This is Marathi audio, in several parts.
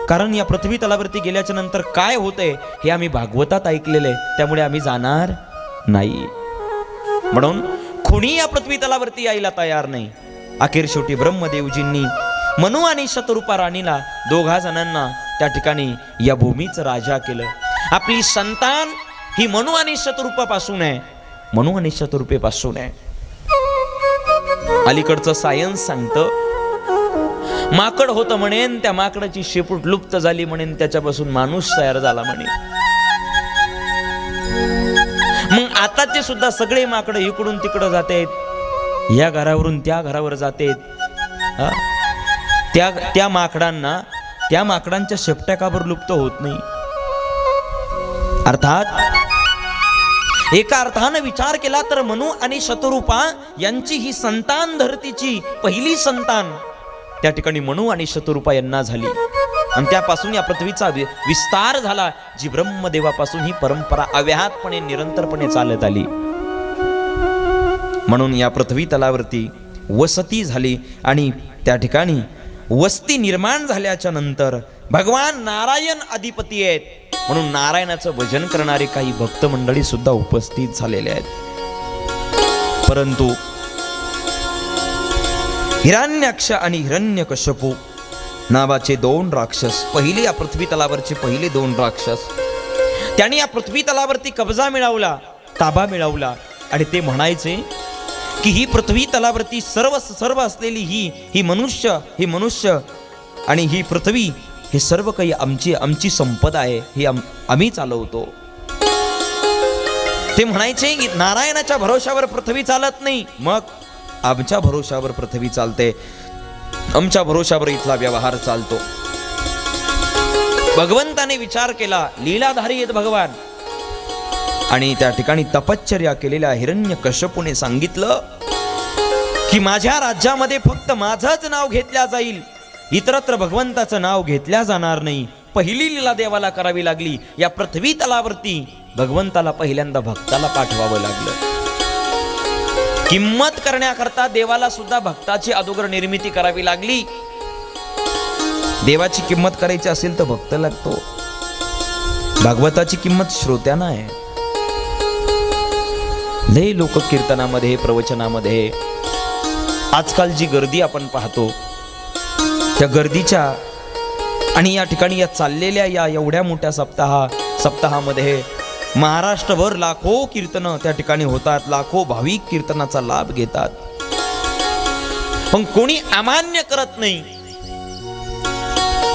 कारण या पृथ्वी तलावरती गेल्याच्या नंतर काय होतंय हे आम्ही भागवतात ऐकलेले, त्यामुळे आम्ही जाणार नाही. म्हणून कोणी या पृथ्वी तलावरती यायला तयार नाही. अखेर शेवटी ब्रह्मदेवजींनी मनु आणि शतरूपा राणीला, दोघा जणांना त्या ठिकाणी या भूमीचं राजा केलं. आपली संतान ही मनु आणि शतरूपापासून आहे, मनु आणि शतरूपेपासून आहे. अलीकडचं सायन्स सांगतं माकड होतं म्हणेन, त्या माकडाची शेपूट लुप्त झाली म्हणेन, त्याच्यापासून माणूस तयार झाला म्हणे. मग आताचे सुद्धा सगळे माकड इकडून तिकडं जातेत, या घरावरून त्या घरावर जातेत. त्या माकडांना, त्या माकडांच्या शेपट्या का बरं लुप्त होत नाही? अर्थात एका अर्थानं विचार केला तर मनु आणि शतरूपा यांची ही संतान धरतीची पहिली संतान त्या ठिकाणी मनु आणि शतरूपा यांना झाली, आणि त्यापासून या पृथ्वीचा विस्तार झाला, जी ब्रह्मदेवापासून ही परंपरा अव्याहतपणे निरंतरपणे चालत आली. म्हणून या पृथ्वी तलावरती वसती झाली, आणि त्या ठिकाणी वस्ती निर्माण झाल्याच्या नंतर भगवान नारायण अधिपती आहेत, म्हणून नारायणाचं भजन करणारे काही भक्त मंडळी सुद्धा उपस्थित झालेले आहेत. परंतु हिरण्याक्ष आणि हिरण्यकश्यपू नावाचे दोन राक्षस, पहिले या पृथ्वी तलावरचे पहिले दोन राक्षस, त्यांनी या पृथ्वी तलावरती कब्जा मिळवला, ताबा मिळवला, आणि ते म्हणायचे की ही पृथ्वी तलावरती सर्व असलेली ही मनुष्य आणि ही पृथ्वी, हे सर्व काही आमची संपदा आहे, ही आम्ही चालवतो. ते म्हणायचे की नारायणाच्या भरोशावर पृथ्वी चालत नाही, मग आमच्या भरोशावर पृथ्वी चालते, आमच्या भरोशावर इथला व्यवहार चालतो. भगवंताने विचार केला, लीलाधारी आहेत भगवान, आणि त्या ठिकाणी तपश्चर्या केलेल्या हिरण्यकश्यपूने सांगितलं की माझ्या राज्यामध्ये फक्त माझंच नाव घेतल्या जाईल, इतरत्र भगवंताचं नाव घेतल्या जाणार नाही. पहिली लीला देवाला करावी लागली, या पृथ्वी तलावरती भगवंताला पहिल्यांदा भक्ताला पाठवावं लागलं. किंमत करण्याकरता देवाला सुद्धा भक्ताची अगोदर निर्मिती करावी लागली. देवाची किंमत करायची असेल तर भक्त लागतो, भागवताची किंमत श्रोत्यांना आहे. लय लोक कीर्तनामध्ये, प्रवचनामध्ये आजकाल जी गर्दी आपण पाहतो, त्या गर्दीच्या आणि या ठिकाणी या चाललेल्या या एवढ्या मोठ्या सप्ताहामध्ये महाराष्ट्रभर लाखो कीर्तनं त्या ठिकाणी होतात, लाखो भाविक कीर्तनाचा लाभ घेतात, पण कोणी अमान्य करत नाही.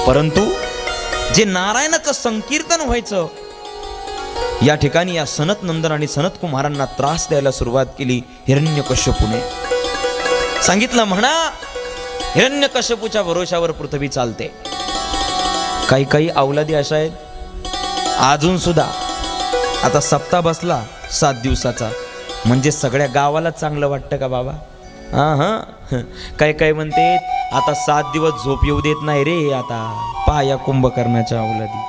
परंतु जे नारायणाचं संकीर्तन व्हायचं, या ठिकाणी या सनत नंदन आणि सनत कुमारांना त्रास द्यायला सुरुवात केली हिरण्यकश्यपूने. सांगितलं, म्हणा हिरण्यकश्यपूच्या भरोशावर पृथ्वी चालते. काही अवलादी अशा आहेत अजून सुद्धा. आता सप्ताह बसला 7 दिवसाचा, म्हणजे सगळ्या गावाला चांगलं वाटतं का बाबा? काही म्हणते आता 7 दिवस झोप येऊ देत नाही रे. आता पाया कुंभकर्णाच्या अवलादी,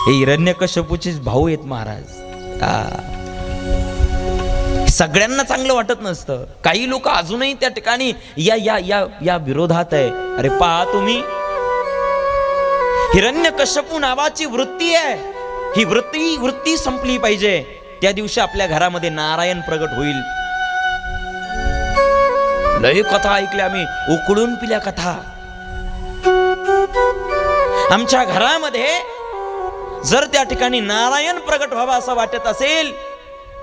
हे हिरण्यकश्यपूचे भाऊ आहेत महाराज. सगळ्यांना चांगलं वाटत नसतं. काही लोक अजूनही त्या ठिकाणी या विरोधात आहे. अरे पहा तुम्ही, हिरण्यकश्यपू नावाची वृत्ती आहे, ही वृत्ती संपली पाहिजे. त्या दिवशी आपल्या घरामध्ये नारायण प्रगट होईल. लय कथा ऐकल्या आम्ही, उकळून पिल्या कथा. आमच्या घरामध्ये जर त्या ठिकाणी नारायण प्रगट व्हावा असं वाटत असेल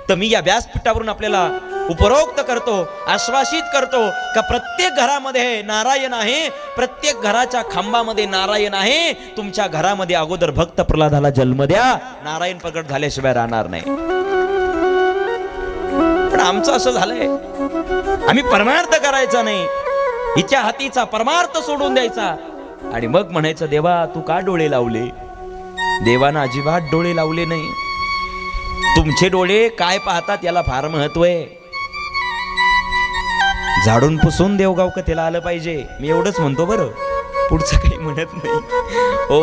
तर मी या व्यासपीठावरून आपल्याला उपरोक्त करतो, आश्वासित करतो का प्रत्येक घरामध्ये नारायण आहे, प्रत्येक घराच्या खांबामध्ये नारायण आहे. तुमच्या घरामध्ये अगोदर भक्त प्रल्हादाला जन्म द्या, नारायण प्रगट झाल्याशिवाय राहणार नाही. पण आमचं असं झालंय, आम्ही परमार्थ करायचा नाही, हिच्या हातीचा परमार्थ सोडून द्यायचा, आणि मग म्हणायचं देवा तू का डोळे लावले? देवानं अजिबात डोळे लावले नाही. तुमचे डोळे काय पाहतात याला फार महत्व आहे. झाडून पुसून देवगाव कथेला आलं पाहिजे, मी एवढंच म्हणतो बरं, पुढचं काही म्हणत नाही. हो,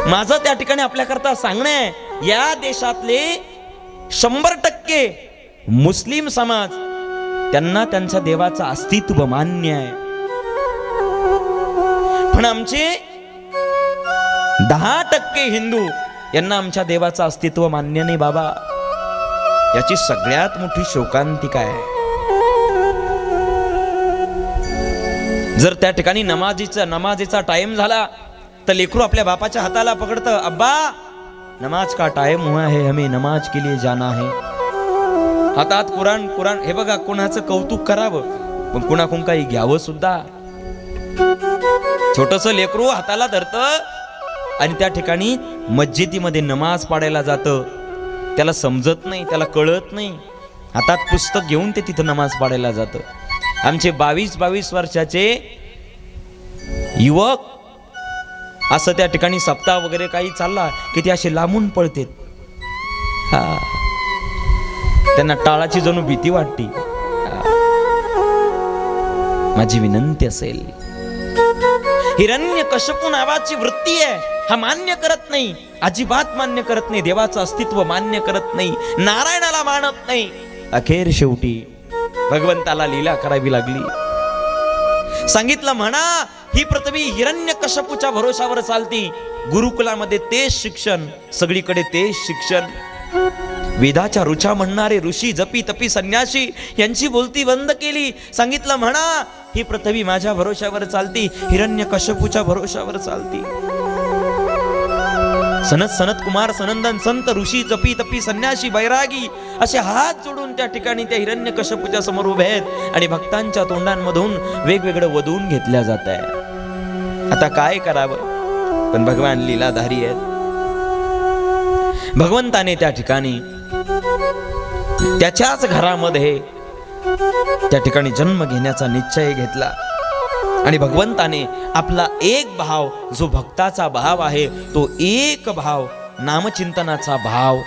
माझं त्या ठिकाणी आपल्याकरता सांगणं आहे, या देशातले 100% मुस्लिम समाज, त्यांना त्यांच्या देवाचं अस्तित्व मान्य आहे. पण आमचे 10% हिंदू यांना आमच्या देवाचं अस्तित्व मान्य नाही बाबा. याची सगळ्यात मोठी शोकांतिका आहे. जर त्या ठिकाणी नमाजीचा टाइम झाला तर लेकरू आपल्या बापाच्या हाताला पकडतं, अब्बा नमाज का टाइम हुआ है, हमें नमाज के लिए जाना है. हातात कुराण. हे बघा, कोणाचं कौतुक करावं पण कुणाकडून काही घ्यावं सुद्धा. छोटस लेकरू हाताला धरतं आणि त्या ठिकाणी मस्जिदीमध्ये नमाज पाडायला जातं. त्याला समजत नाही, त्याला कळत नाही. हातात पुस्तक घेऊन ते तिथं नमाज पाडायला जातं. आमचे 22 वर्षाचे युवक असं त्या ठिकाणी सप्ताह वगैरे काही चालला की ते असे लांबून पळतेत. त्यांना टाळाची जणू भीती वाटते. माझी विनंती असेल, हिरण्यकश्यपू नावाची वृत्ती आहे, हा मान्य करत नाही, अजिबात मान्य करत नाही. देवाचं अस्तित्व मान्य करत नाही, नारायणाला मानत नाही. अखेर शेवटी भगवंताला लीला करावी लागली. सांगितलं म्हणा, ही पृथ्वी हिरण्यकश्यपूच्या भरोशावर चालती. गुरुकुलामध्ये तेच शिक्षण, सगळीकडे तेच शिक्षण. वेदाच्या रुचा म्हणणारे ऋषी, जपी तपी संन्यासी यांची बोलती बंद केली. सांगितलं म्हणा, ही पृथ्वी माझ्या भरोशावर चालती, हिरण्यकश्यपूच्या भरोशावर चालती. सनत कुमार, सनंदन, संत, ऋषी, जपी तपी संन्यासी, बैरागी असे हात जोडून त्या ठिकाणी त्या हिरण्यकश्यपूच्या समोर उभे आहेत आणि भक्तांच्या तोंडांमधून वेगवेगळं वधवून घेतल्या जात आहे. आता काय करावं, पण भगवान लीलाधारी आहेत. भगवंताने त्या ठिकाणी त्याच्याच घरामध्ये त्या ठिकाणी जन्म घेण्याचा निश्चय घेतला आणि भगवंताने आपला एक भाव, जो भक्ताचा भाव आहे, तो एक भाव, नामचिंतनाचा भाव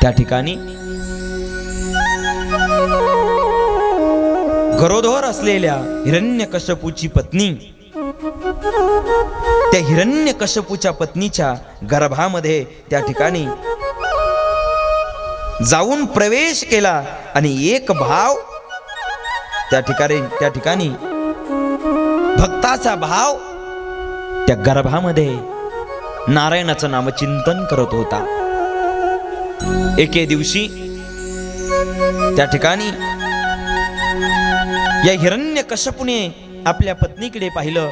त्या ठिकाणी गरोदर असलेल्या हिरण्यकश्यपूची पत्नी, त्या हिरण्यकश्यपूच्या पत्नीच्या गर्भामध्ये त्या ठिकाणी जाऊन प्रवेश केला आणि एक भाव त्या ठिकाणी भक्ताचा भाव त्या गर्भामध्ये नारायणाचं नामचिंतन करत होता. एके दिवशी त्या ठिकाणी या हिरण्यकश्यपूने आपल्या पत्नीकडे पाहिलं.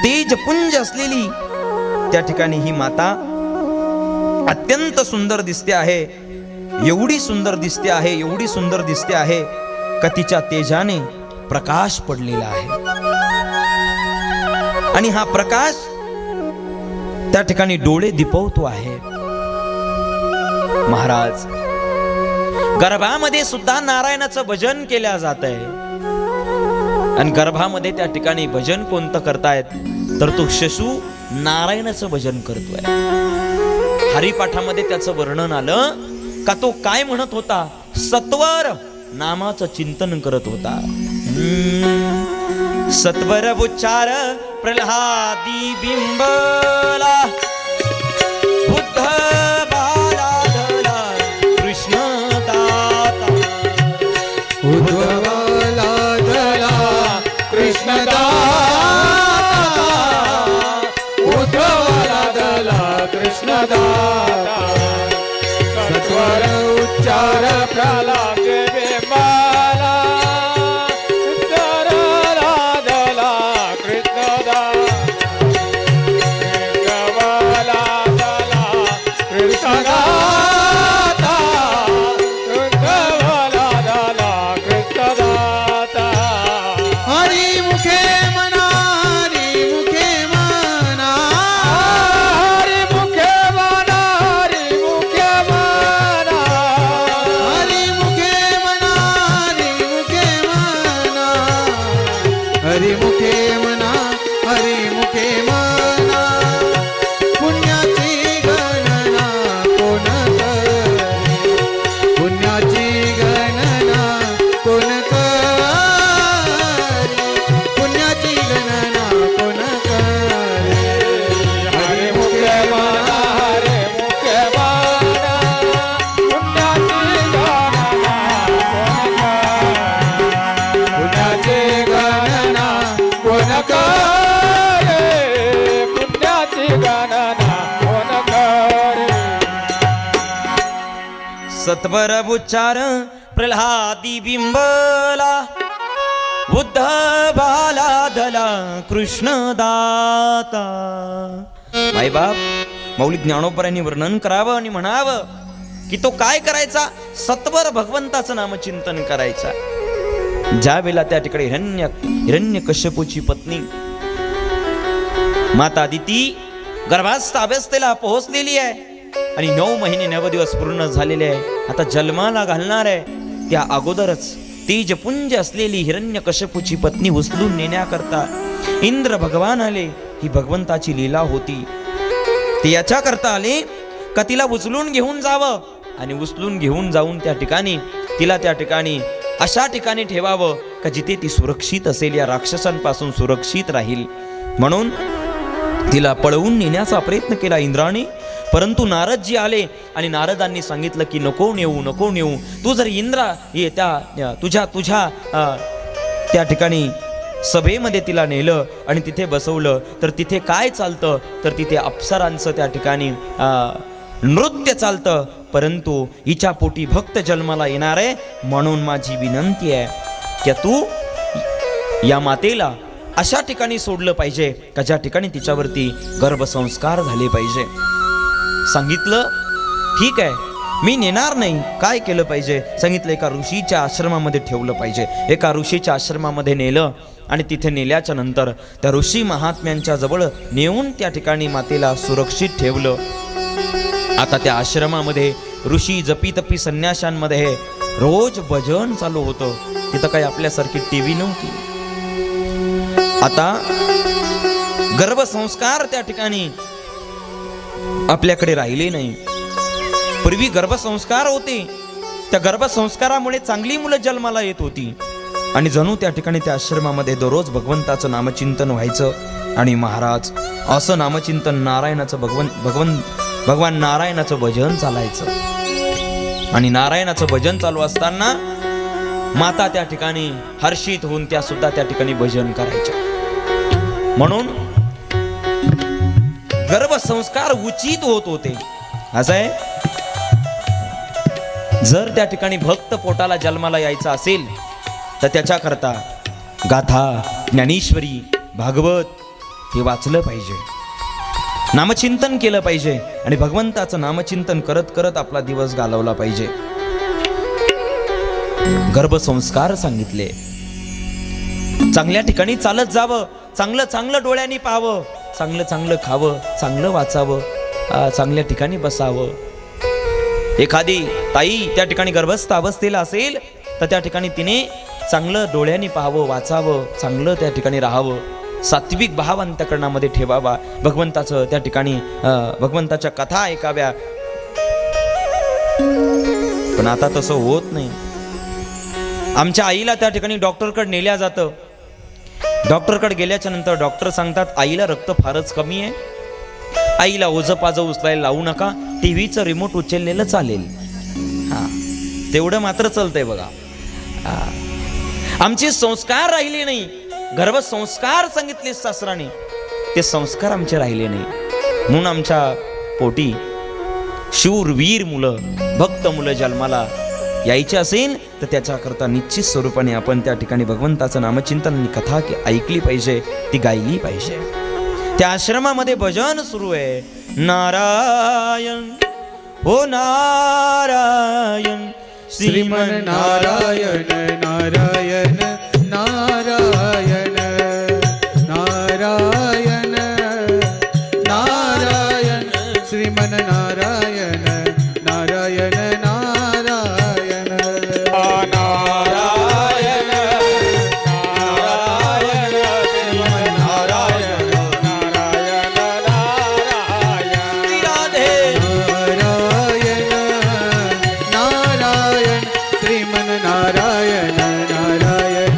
तेजपुंज असलेली त्या ठिकाणी ही माता अत्यंत सुंदर दिसते आहे. एवढी सुंदर दिसते आहे का तिच्या तेजाने प्रकाश पडलेला आहे आणि हा प्रकाश त्या ठिकाणी डोळे दिपवतो आहे. महाराज, गर्भामध्ये सुद्धा नारायणाचं भजन केल्या जात आहे आणि गर्भामध्ये त्या ठिकाणी भजन कोणतं करतायत तर तो शशू नारायणाचं भजन करतोय. हरिपाठामध्ये त्याचं वर्णन आलं का तो काय म्हणत होता, सत्वर नामाचं चिंतन करत होता. सत्वर उच्चार प्रल्हादी बिंबला, बुद्ध बालाधला कृष्ण दाता, उद्धवलाधला कृष्ण दाता, उद्धवलाधला कृष्ण दाता. सत्वर उच्चार प्रल्हाद बिंबला, करे पुण्याची गणना कोण करे सत्वर उच्चार प्रल्हादी बिंबला उद्धवाला धला कृष्ण दाता. आई बाप मौलिक ज्ञानोबरांनी वर्णन करावं आणि म्हणावं की तो काय करायचा, सत्वर भगवंताचं नामचिंतन करायचा. ज्या वेळेला त्या ठिकाणी हिरण्यकश्यपूची पत्नी माता अदिती गर्भास्थ अवस्थेला पोहोचलेली आहे आणि 9 महिने 9 दिवस पूर्ण झालेले आहे. आता जन्माला घालणार आहे. त्या अगोदरच तेजपुंज असलेली हिरण्यकश्यपूची पत्नी उचलून नेण्याकरता इंद्र भगवान आले. ही भगवंताची लीला होती. ते याच्या करता आले का तिला उचलून घेऊन जावं आणि उचलून घेऊन जाऊन त्या ठिकाणी तिला त्या ठिकाणी अशा ठिकाणी ठेवावं का जिथे ती सुरक्षित असेल, या राक्षसांपासून सुरक्षित राहील. म्हणून तिला पळवून नेण्याचा प्रयत्न केला इंद्राने. परंतु नारदजी आले आणि नारदांनी सांगितलं की नको नेऊ, नको नेऊ. तू जर इंद्रा ये तुझ्या त्या ठिकाणी सभेमध्ये तिला नेलं आणि तिथे बसवलं तर तिथे काय चालतं, तर तिथे अप्सरांचं त्या ठिकाणी नृत्य चालतं. परंतु हिच्या पोटी भक्त जन्माला येणार आहे. म्हणून माझी विनंती आहे की तू या मातेला अशा ठिकाणी सोडलं पाहिजे का ज्या ठिकाणी तिच्यावरती गर्भसंस्कार झाले पाहिजे. सांगितलं ठीक आहे, मी नेणार नाही. काय केलं पाहिजे, सांगितलं एका ऋषीच्या आश्रमामध्ये ठेवलं पाहिजे. एका ऋषीच्या आश्रमामध्ये नेलं आणि तिथे नेल्याच्या नंतर त्या ऋषी महात्म्यांच्या जवळ नेऊन त्या ठिकाणी मातेला सुरक्षित ठेवलं. आता त्या आश्रमामध्ये ऋषी जपी तपी संन्याशांमध्ये रोज भजन चालू होतं. तिथं काही आपल्यासारखी टीव्ही नव्हती. आता गर्भसंस्कार त्या ठिकाणी आपल्याकडे राहिले नाही. पूर्वी गर्भसंस्कार होते. त्या गर्भसंस्कारामुळे चांगली मुलं जन्माला येत होती आणि जणू त्या ठिकाणी त्या आश्रमामध्ये दररोज भगवंताचं नामचिंतन व्हायचं. आणि महाराज असं नामचिंतन नारायणाचं भगवान नारायणाचं भजन चालायचं. आणि नारायणाचं भजन चालू असताना माता त्या ठिकाणी हर्षित होऊन त्या सुद्धा त्या ठिकाणी भजन करायच्या. म्हणून गर्भसंस्कार उचित होत होते. असं आहे, जर त्या ठिकाणी भक्त पोटाला जन्माला यायचा असेल तर त्याच्याकरता गाथा, ज्ञानेश्वरी, भागवत हे वाचलं पाहिजे, नामचिंतन केलं पाहिजे आणि भगवंताचं नामचिंतन करत करत आपला दिवस घालवला पाहिजे. गर्भसंस्कार सांगितले. चांगल्या ठिकाणी चालत जावं, चांगलं चांगलं डोळ्यांनी पाहावं, चांगलं चांगलं खावं, चांगलं वाचावं, चांगल्या ठिकाणी बसावं. एखादी ताई त्या ठिकाणी गर्भस्थ अवस्थेला असेल तर त्या ठिकाणी तिने चांगलं डोळ्यांनी पाहावं, वाचावं, चांगलं त्या ठिकाणी राहावं, सात्विक भाव अंतःकरणामध्ये ठेवावा, भगवंताचं त्या ठिकाणी भगवंताच्या कथा ऐकाव्या. पण आता तसं होत नाही. आमच्या आईला त्या ठिकाणी डॉक्टरकडे नेल्या जातं. डॉक्टरकडे गेल्याच्या नंतर डॉक्टर सांगतात आईला रक्त फारच कमी आहे, आईला ओझपाजं उचलायला लावू नका, टीव्हीचं रिमोट उचललेलं चालेल. तेवढं मात्र चालतंय बघा. आमचे संस्कार राहिले नाही. गर्भसंस्कार सांगितले शास्त्राने, ते संस्कार आमचे राहिले नाही. म्हणून आमच्या पोटी शूरवीर मुलं, भक्त मुलं जन्माला यायचे असेल तर त्याच्याकरता निश्चित स्वरूपाने आपण त्या ठिकाणी भगवंताचं नामचिंतन आणि कथा ऐकली पाहिजे, ती गायली पाहिजे. त्या आश्रमामध्ये भजन सुरू आहे. नारायण हो नारायण श्रीमन नारायण नारायण नारायण नारायण नारायण श्रीमन नारायण नारायण नारायण नारायण नारायण श्रीमन नारायण नारायण नारायण राधे नारायण नारायण श्रीमन नारायण नारायण नारायण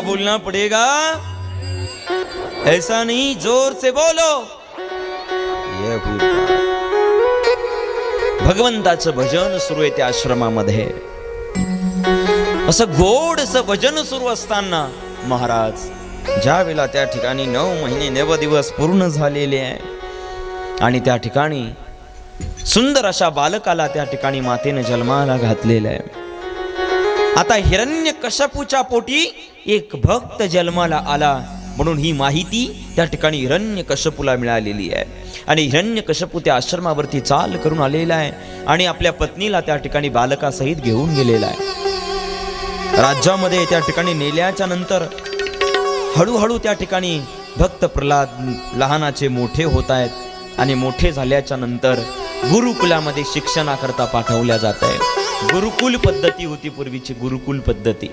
क्या बोलना पड़ेगा, ऐसा नहीं, जोर से बोलो. ये हुई बात. भगवंताचं भजन सुरू आहे त्या आश्रमामध्ये. असं गोड असं भजन सुरू असताना महाराज ज्या वेळेला त्या ठिकाणी 9 महिने 9 दिवस पूर्ण झालेले आहे आणि त्या ठिकाणी सुंदर अशा बालकाला त्या ठिकाणी मातेने जन्माला घातलेलं आहे. आता हिरण्यकश्यपूच्या पोटी एक भक्त जन्माला आला म्हणून ही माहिती त्या ठिकाणी हिरण्यकश्यपूला मिळालेली आहे. आणि हिरण्यकश्यपू त्या आश्रमावरती चाल करून आलेला आहे आणि आपल्या पत्नीला त्या ठिकाणी बालकासहित घेऊन गेलेला आहे. राज्यामध्ये त्या ठिकाणी नेल्याच्या नंतर हळूहळू त्या ठिकाणी भक्त प्रल्हाद लहानाचे मोठे होत आहेत आणि मोठे झाल्याच्या नंतर गुरुकुलामध्ये शिक्षणाकरता पाठवल्या जात आहे. गुरुकुल पद्धती होती पूर्वीची, गुरुकुल पद्धती.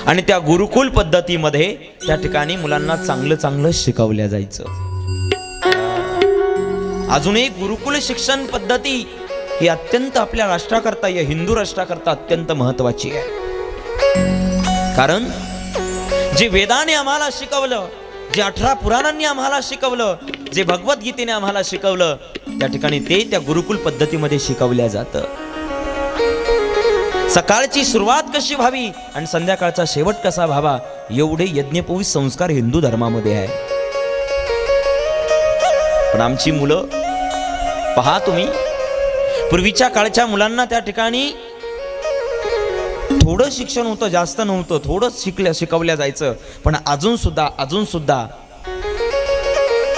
आणि त्या गुरुकुल पद्धतीमध्ये त्या ठिकाणी मुलांना चांगलं चांगलं शिकवल्या जायचं. अजून एक गुरुकुल शिक्षण पद्धती ही अत्यंत आपल्या राष्ट्राकरता, या हिंदू राष्ट्राकरता अत्यंत महत्वाची आहे. कारण जे वेदाने आम्हाला शिकवलं, जे 18 पुराणांनी आम्हाला शिकवलं, जे भगवद्गीतेने आम्हाला शिकवलं, त्या ठिकाणी ते त्या गुरुकुल पद्धतीमध्ये शिकवल्या जातं. सकाळची सुरुवात कशी व्हावी आणि संध्याकाळचा शेवट कसा व्हावा एवढे यज्ञोपवीत संस्कार हिंदू धर्मामध्ये आहे. पण आमची मुलं पहा तुम्ही, पूर्वीच्या काळच्या मुलांना त्या ठिकाणी थोडं शिक्षण होतं, जास्त नव्हतं, थोडं शिकवल्या जायचं. पण अजून सुद्धा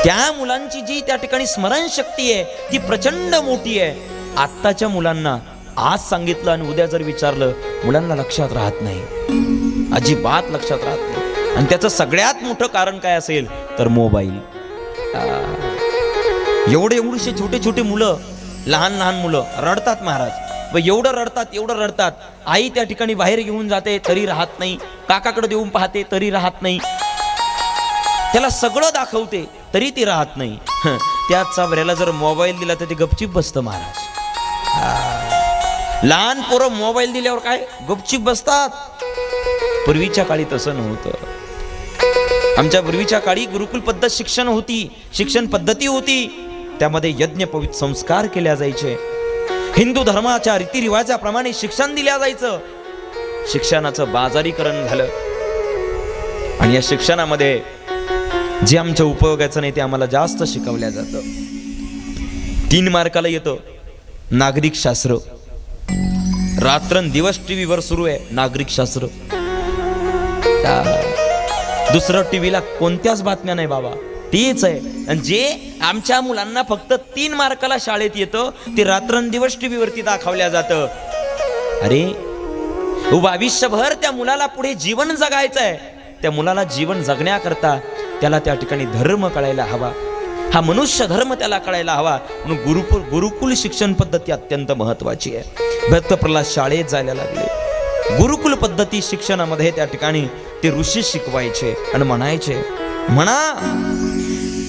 त्या मुलांची जी त्या ठिकाणी स्मरणशक्ती आहे ती प्रचंड मोठी आहे. आत्ताच्या मुलांना आज सांगितलं आणि उद्या जर विचारलं मुलांना लक्षात राहत नाही, अजिबात लक्षात राहत नाही. आणि त्याचं सगळ्यात मोठं कारण काय असेल तर मोबाईल. एवढेसे छोटे छोटे मुलं, लहान मुलं रडतात महाराज. एवढं रडतात. आई त्या ठिकाणी बाहेर घेऊन जाते तरी राहत नाही, काकाकडे देऊन पाहते तरी राहत नाही, त्याला सगळं दाखवते तरी ती राहत नाही. त्याच चाबऱ्याला जर मोबाईल दिला तर ते गपचीप बसतं महाराज. लहान पोरं मोबाईल दिल्यावर काय गपचीप बसतात. पूर्वीच्या काळी तसं नव्हतं. आमच्या पूर्वीच्या काळी गुरुकुल पद्धत शिक्षण होती, शिक्षण पद्धती होती. त्यामध्ये यज्ञोपवीत संस्कार केल्या जायचे. हिंदू धर्माच्या रीतिरिवाजाप्रमाणे शिक्षण दिल्या जायचं. शिक्षणाचं बाजारीकरण झालं आणि या शिक्षणामध्ये जे आमच्या उपयोगाचं नाही ते आम्हाला जास्त शिकवल्या जातं. 3 मार्काला येतं नागरिक शास्त्र. रात्रंदिवस टीव्हीवर सुरू आहे नागरिक शास्त्र. दुसरं टीव्हीला कोणत्याच बातम्या नाही बाबा, तेच आहे. आणि जे आमच्या मुलांना फक्त 3 मार्काला शाळेत येतं ते रात्रंदिवस टीव्हीवरती दाखवल्या जातं. अरे भविष्यभर त्या मुलाला पुढे जीवन जगायचं आहे. त्या मुलाला जीवन जगण्याकरता त्याला त्या ठिकाणी धर्म कळायला हवा, हा मनुष्य धर्म त्याला कळायला हवा. म्हणून गुरुकुल शिक्षण पद्धती अत्यंत महत्वाची आहे. भक्त प्रल्हाद शाळेत जायला लागले. गुरुकुल पद्धती शिक्षणामध्ये त्या ठिकाणी ते ऋषी शिकवायचे आणि म्हणायचे, म्हणा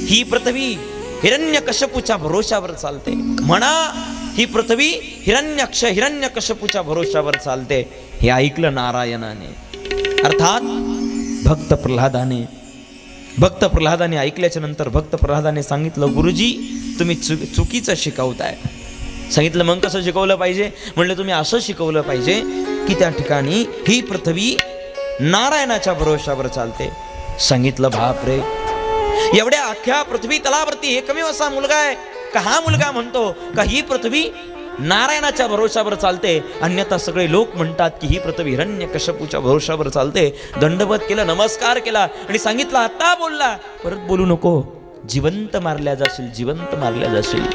ही पृथ्वी हिरण्यकश्यपूच्या भरोशावर चालते. म्हणा ही पृथ्वी हिरण्यकश्यपूच्या भरोशावर चालते. हे ऐकलं नारायणाने, अर्थात भक्त प्रल्हादाने ऐकल्याच्या नंतर भक्त प्रल्हादाने सांगितलं, गुरुजी तुम्ही चुकीचं शिकवताय. सांगितलं मग कसं शिकवलं पाहिजे? म्हणलं तुम्ही असं शिकवलं पाहिजे की त्या ठिकाणी ही पृथ्वी नारायणाच्या भरोशावर चालते. सांगितलं बापरे, एवढ्या अख्ख्या पृथ्वी तलावरती एकमेव असा मुलगा आहे का हा मुलगा म्हणतो का ही पृथ्वी नारायणाच्या भरोशावर चालते, अन्यथा सगळे लोक म्हणतात की ही पृथ्वी हिरण्यकश्यपूच्या भरोशावर चालते. दंडवत केलं, नमस्कार केला आणि सांगितलं आता बोलला, परत बोलू नको, जिवंत मारल्या जाशील.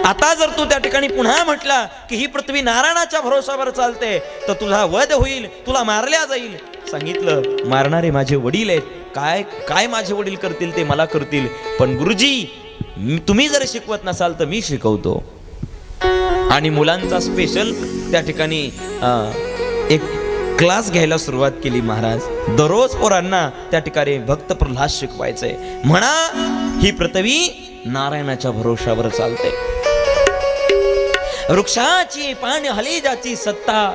आता जर तू त्या ठिकाणी पुन्हा म्हटला की ही पृथ्वी नारायणाच्या भरोशावर चालते तर तुझा वध होईल, तुला मारल्या जाईल. सांगितलं मारणारे माझे वडील आहेत, काय माझे वडील करतील ते मला करतील, पण गुरुजी तुम्ही जर शिकवत नसाल तर मी शिकवतो. आणि मुलांचा स्पेशल त्या ठिकाणी एक क्लास घ्यायला सुरुवात केली महाराज. दररोज पोरांना त्या ठिकाणी भक्त प्रल्हाद शिकवायचंय. म्हणा ही पृथ्वी नारायणाच्या भरोशावर चालते. वृक्षाची पान हलेजाची सत्ता,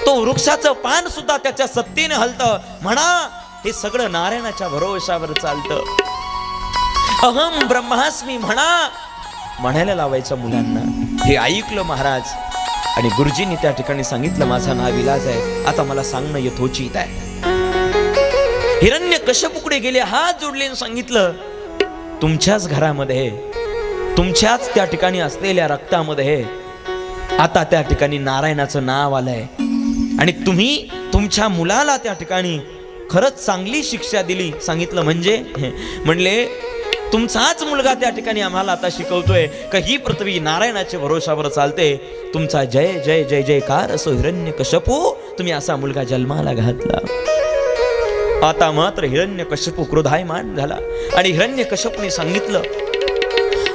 तो तो वृक्षाचं पान सुद्धा त्याच्या सत्तेने हलतं. म्हणा हे सगळं नारायणाच्या भरोशावर चालतं. अहम ब्रह्मास्मी म्हणायला लावायचं मुलांना. हे ऐकलं महाराज आणि गुरुजींनी त्या ठिकाणी सांगितलं माझा नाविलाज आहे, आता मला सांगणं यथोचित आहे. हिरण्यकश्यपूकडे गेले, हात जोडले आणि सांगितलं तुमच्याच घरामध्ये, तुमच्याच त्या ठिकाणी असलेल्या रक्तामध्ये आता त्या ठिकाणी नारायणाचं नाव आलंय आणि तुम्ही तुमच्या मुलाला त्या ठिकाणी खरंच चांगली शिक्षा दिली. सांगितलं म्हणले तुमचाच मुलगा त्या ठिकाणी आम्हाला आता शिकवतोय का ही पृथ्वी नारायणाच्या भरोशावर चालते. तुमचा जय जय जय जयकार असो हिरण्यकश्यपू, तुम्ही असा मुलगा जन्माला घातला. आता मात्र हिरण्यकश्यपू क्रोधायमान झाला आणि हिरण्यकश्यपूने सांगितलं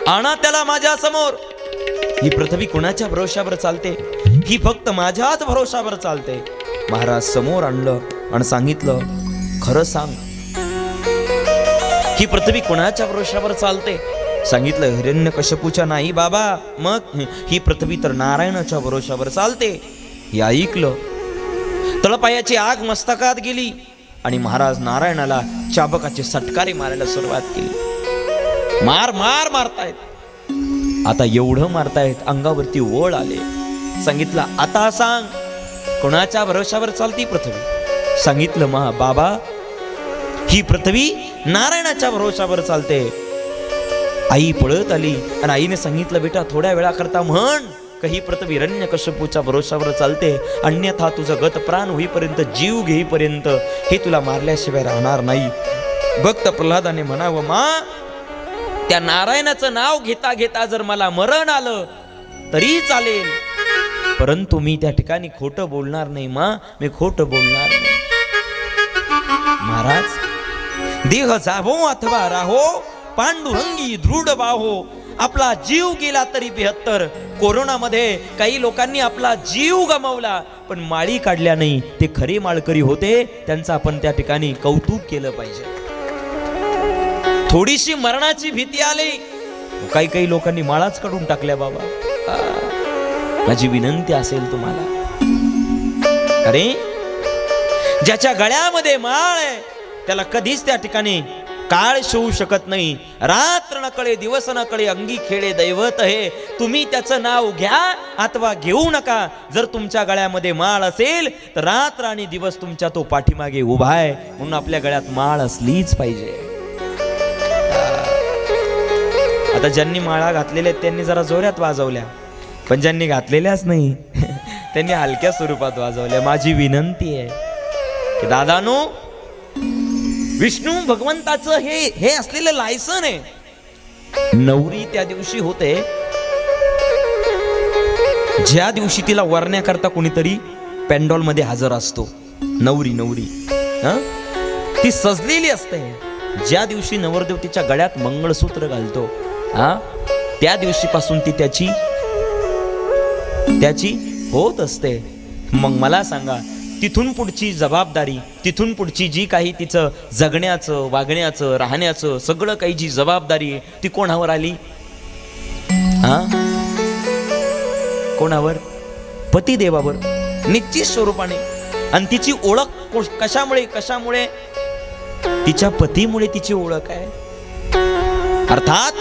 आणा त्याला माझ्या समोर. ही पृथ्वी कोणाच्या भरोशावर चालते? ही फक्त माझ्याच भरोशावर चालते. महाराज समोर आणलं आणि सांगितलं खरं सांग, ही पृथ्वी कोणाच्या भरोशावर चालते? सांगितलं हिरण्यकश्यपूच्या नाही बाबा, मग ही पृथ्वी तर नारायणाच्या भरोशावर चालते. हे ऐकलं तळपायाची आग मस्तकात गेली आणि महाराज नारायणाला चाबकाचे सटकारे मारायला सुरुवात केली. मारतायत. आता एवढं मारतायत अंगावरती ओळ आले. सांगितलं आता सांग कोणाच्या भरोशावर चालती पृथ्वी? सांगितलं बाबा ही पृथ्वी नारायणाच्या भरोशावर चालते. आई पळत आली आणि आईने सांगितलं बेटा थोड्या वेळा करता म्हण का ही पृथ्वी हिरण्यकश्यपूच्या भरोशावर चालते, अन्यथा तुझं गत प्राण होईपर्यंत, जीव घेईपर्यंत हे तुला मारल्याशिवाय राहणार नाही. भक्त प्रल्हादाने म्हणावं मा त्या नारायणाचं नाव घेता घेता जर मला मरण आलं तरी चालेल, परंतु मी त्या ठिकाणी खोटं बोलणार नाही मा, मी खोटं बोलणार नाही. महाराज देह जावो अथवा राहो पांडुरंगी दृढ बाहो. आपला जीव गेला तरी 72. कोरोनामध्ये काही लोकांनी आपला जीव गमावला पण माळी काढल्या नाही. ते खरे माळकरी होते, त्यांचं आपण त्या ठिकाणी कौतुक केलं पाहिजे. थोडीशी मरणाची भीती आली, काही लोकांनी माळाच काढून टाकल्या. बाबा माझी विनंती असेल तुम्हाला, अरे ज्याच्या गळ्यामध्ये माळ आहे त्याला कधीच त्या ठिकाणी काळ शिवू शकत नाही. रात्र न कळे दिवस न कळे अंगी खेळे दैवत हे. तुम्ही त्याचं नाव घ्या अथवा घेऊ नका. जर तुमच्या गळ्यामध्ये माळ असेल तर रात्र आणि दिवस तुमच्या तो पाठीमागे उभा आहे. म्हणून आपल्या गळ्यात माळ असलीच पाहिजे. आता ज्यांनी माळा घातलेल्या आहेत त्यांनी जरा जोरात वाजवल्या, पण ज्यांनी घातलेल्याच नाही त्यांनी हलक्या स्वरूपात वाजवल्या. माझी विनंती आहे की दादानो, विष्णू भगवंताचं हे असलेलं लायसन आहे. नवरी त्या दिवशी होते ज्या दिवशी तिला वरण्याकरता कोणीतरी पॅन्डॉल मध्ये हजर असतो. नवरी ती सजलेली असते. ज्या दिवशी नवरदेव तिच्या गळ्यात मंगळसूत्र घालतो त्या दिवशीपासून ती त्याची होत असते. मग मला सांगा तिथून पुढची जबाबदारी, तिथून पुढची जी काही तिचं जगण्याचं, वागण्याचं, राहण्याचं सगळं काही जी जबाबदारी आहे ती कोणावर आली? कोणावर? पतिदेवावर निश्चित स्वरूपाने. आणि तिची ओळख कशामुळे? तिच्या पतीमुळे तिची ओळख आहे. अर्थात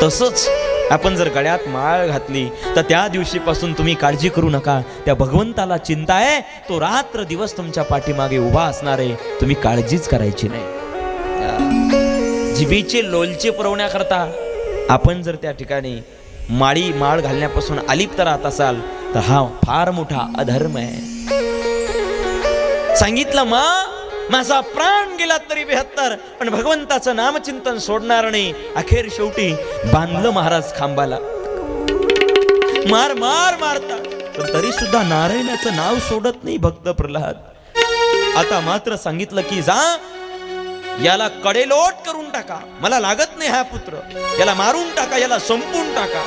तसंच आपण जर गळ्यात माळ घातली तर त्या दिवशीपासून तुम्ही काळजी करू नका. त्या भगवंताला चिंता आहे, तो रात्र दिवस तुमच्या पाठीमागे उभा असणार आहे. तुम्ही काळजीच करायची नाही. जिभेचे लोलचे पुरवण्याकरता आपण जर त्या ठिकाणी माळ घालण्यापासून अलिप्त राहत असाल तर हा फार मोठा अधर्म आहे. सांगितलं माझा प्राण गेला तरी 72, पण भगवंताचं नामचिंतन सोडणार नाही. अखेर शेवटी बांधलं महाराज खांबाला. मारतात पण तरी सुद्धा नारायणाचं नाव सोडत नाही भक्त प्रल्हाद. आता मात्र सांगितलं की जा याला कडेलोट करून टाका, मला लागत नाही हा पुत्र, याला मारून टाका, याला संपून टाका.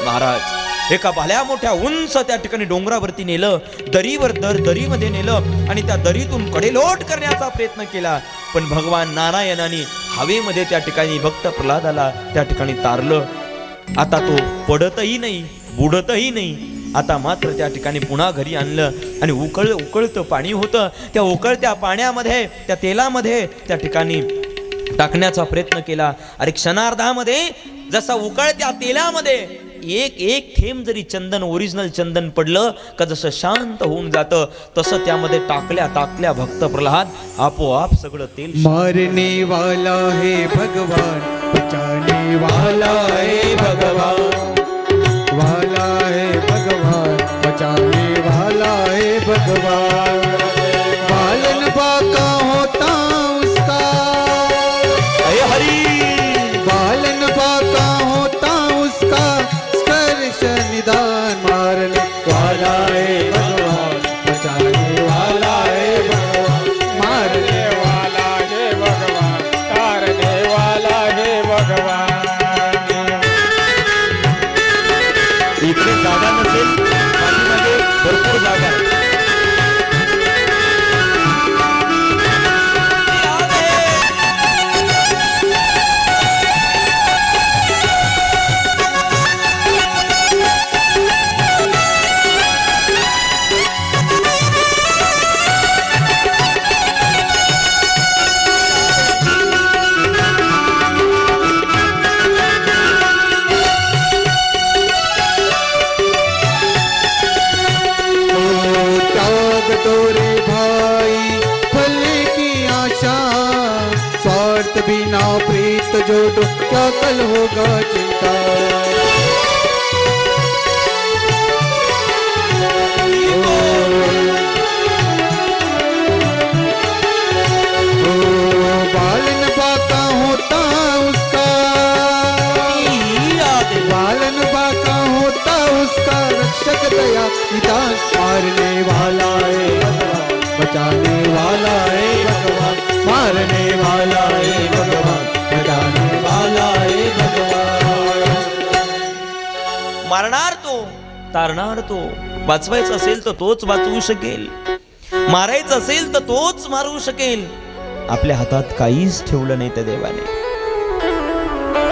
महाराज एका भल्या मोठ्या उंच त्या ठिकाणी डोंगरावरती नेलं, दरीमध्ये नेलं आणि त्या दरीतून कडेलोट करण्याचा प्रयत्न केला. पण भगवान नारायणाने हवेमध्ये त्या ठिकाणी भक्त प्रल्हादाला त्या ठिकाणी तारलं. आता तो पडतही नाही, बुडतही नाही. आता मात्र त्या ठिकाणी पुन्हा घरी आणलं आणि उकळतं पाणी होतं. त्या उकळत्या पाण्यामध्ये त्या तेलामध्ये त्या ठिकाणी टाकण्याचा प्रयत्न केला. अरे क्षणार्धामध्ये जसा उकळत्या तेलामध्ये एक एक थेंब जरी चंदन ओरिजिनल चंदन पडलं का जसं शांत होऊन जातं तसं त्यामध्ये टाकल्या भक्त प्रल्हाद आपोआप सगळं तेल मारने वाला है भगवान, बचाने वाला है भगवान, वाला है भगवान, बचाने वाला है भगवान। पालन बाका होता उसका, अरे हरी पालन बाका होता उसका, स्पर्श निदान। मारने वाला है भगवान, बचाने वाला है भगवान, मारने वाला है भगवान, तारने वाला है भगवान। इकडे जागा नसेल पाठीमागे भरपूर जागा आहे. त्याग तोरे भाई फल की आशा, स्वार्थ बिना प्रीत जोड़ो क्या कल होगा चिंता। बालन बाका होता उसका, बालन बाका होता उसका, रक्षक दया निदान। मारने वाला है भगवान, बचाने वाला है भगवान, मारने वाला है भगवान, बचाने वाला है भगवान। मारणार तो तारणार तो, वाचवायचं असेल तर तोच वाचवू शकेल, मारायचं असेल तर तोच मारू शकेल. आपल्या हातात काहीच ठेवलं नाही त्या देवाने.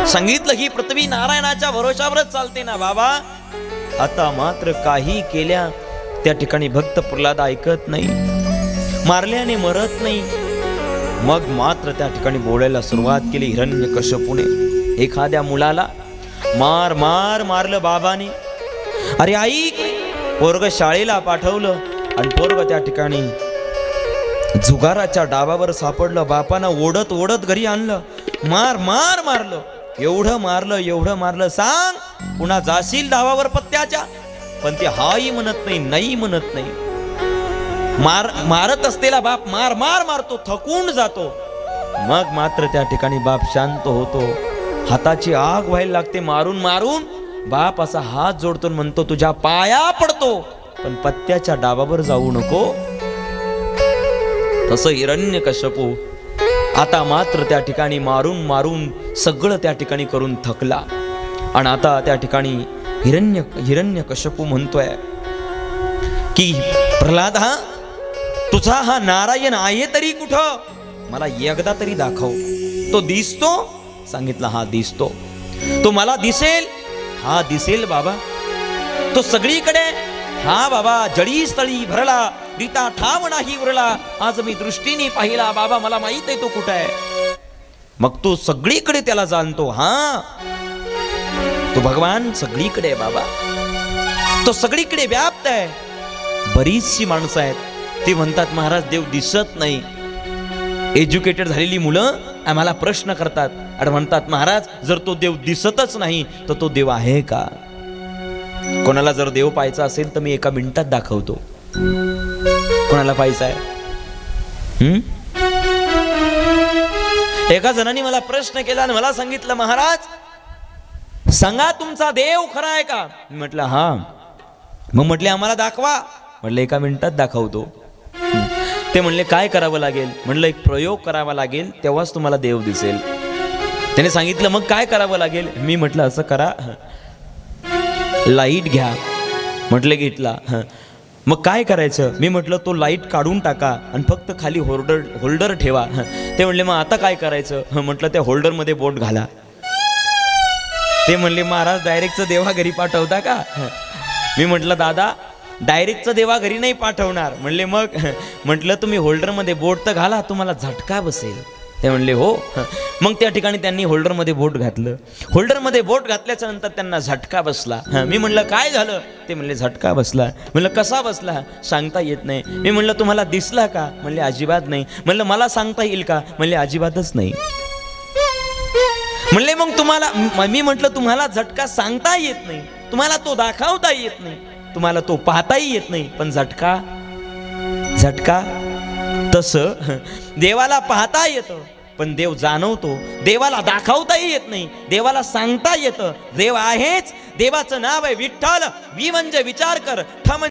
सांगितलं ही पृथ्वी नारायणाच्या भरोशावरच चालते ना बाबा. आता मात्र काही केल्या त्या ठिकाणी भक्त प्रल्हाद ऐकत नाही, मारल्याने मरत नाही. मग मात्र त्या ठिकाणी बोलायला सुरुवात केली हिरण्यकश्यपूने. एखाद्या मुलाला मार मार मारलं बाबाने. अरे आई, पोरग शाळेला पाठवलं आणि पोरग त्या ठिकाणी जुगाराच्या डाबावर सापडलं. बापानं ओढत ओढत घरी आणलं, मार मार मारलं, एवढं मारलं. सांग पुन्हा जाशील डावावर पत्त्याच्या? पण ते हाही म्हणत नाही, नाही म्हणत नाही. मारत असलेला बाप मार मार मारतो, थकून जातो. मग मात्र त्या ठिकाणी बाप शांत होतो, हाताची आग व्हायला लागते. मारून मारून बाप असा हात जोडतो, म्हणतो तुझ्या पाया पडतो, पण पत्त्याच्या डाबावर जाऊ नको. तसं हिरण्यकश्यपू आता मात्र त्या ठिकाणी मारून मारून सगळं त्या ठिकाणी करून थकला. आणि आता त्या ठिकाणी हिरण्यकश्यपू म्हणतोय की प्रल्हाद, हा तुझा हा नारायण आहे तरी कुठं? मला एकदा तरी दाखव. तो दिसतो? सांगितलं हा दिसतो. तो मला दिसेल? हा दिसेल बाबा. तो सगळीकडे? हा बाबा. जडी स्थळी भरला, रीता ठाव नाही उरला, आज मी दृष्टीने पाहिला बाबा, मला माहित आहे तो कुठं आहे. मग तो सगळीकडे त्याला जाणतो. हा तो भगवान सगळीकडे आहे बाबा, तो सगळीकडे व्याप्त आहे. बरीचशी माणसं आहेत ते म्हणतात महाराज देव दिसत नाही. एज्युकेटेड झालेली मुलं आम्हाला प्रश्न करतात आणि म्हणतात महाराज जर तो देव दिसतच नाही तर तो देव आहे का? कोणाला जर देव पाहायचा असेल तर मी एका मिनिटात दाखवतो. कोणाला पाहायचा आहे? एका जणांनी मला प्रश्न केला आणि मला सांगितलं महाराज सांगा तुमचा देव खरा आहे का? मी म्हटलं हा. मग म्हटले आम्हाला दाखवा. म्हटलं एका मिनिटात दाखवतो. ते म्हणले काय करावं लागेल? म्हटलं एक प्रयोग करावा लागेल तेव्हाच तुम्हाला देव दिसेल. त्याने सांगितलं मग काय करावं लागेल? मी म्हटलं असं करा, लाईट घ्या. म्हटलं घेतला. मग काय करायचं? मी म्हटलं तो लाईट काढून टाका आणि फक्त खाली होल्डर ठेवा. ते म्हणले मग आता काय करायचं? म्हटलं त्या होल्डरमध्ये बोट घाला. ते म्हणले महाराज डायरेक्टचं देवा घरी पाठवता का? मी म्हटलं दादा डायरेक्टचं देवा घरी नाही पाठवणार. म्हणले मग? म्हटलं तुम्ही होल्डरमध्ये बोट तर घाला, तुम्हाला झटका बसेल. ते म्हणले हो. मग त्या ठिकाणी त्यांनी होल्डरमध्ये बोट घातलं. होल्डरमध्ये बोट घातल्याच्या नंतर त्यांना झटका बसला. मी म्हणलं काय झालं? ते म्हणले झटका बसला. म्हणलं कसा बसला? सांगता येत नाही. मी म्हणलं तुम्हाला दिसला का? म्हणले अजिबात नाही. म्हणलं मला सांगता येईल का? म्हणले अजिबातच नाही. म्हणले मग तुम्हाला, मी म्हटलं तुम्हाला झटका सांगता येत नाही, तुम्हाला तो दाखवता येत नाही, तुम्हाला तो पाहताही येत नाही, पण झटका तसं देवाला पाहता येतं, पण देव जाणवतो. देवाला दाखवताही येत नाही, देवाला सांगता येतं. देव आहेच, देवाचं नाव आहे विठ्ठल. वी म्हणजे विचार कर, ठ म्हणजे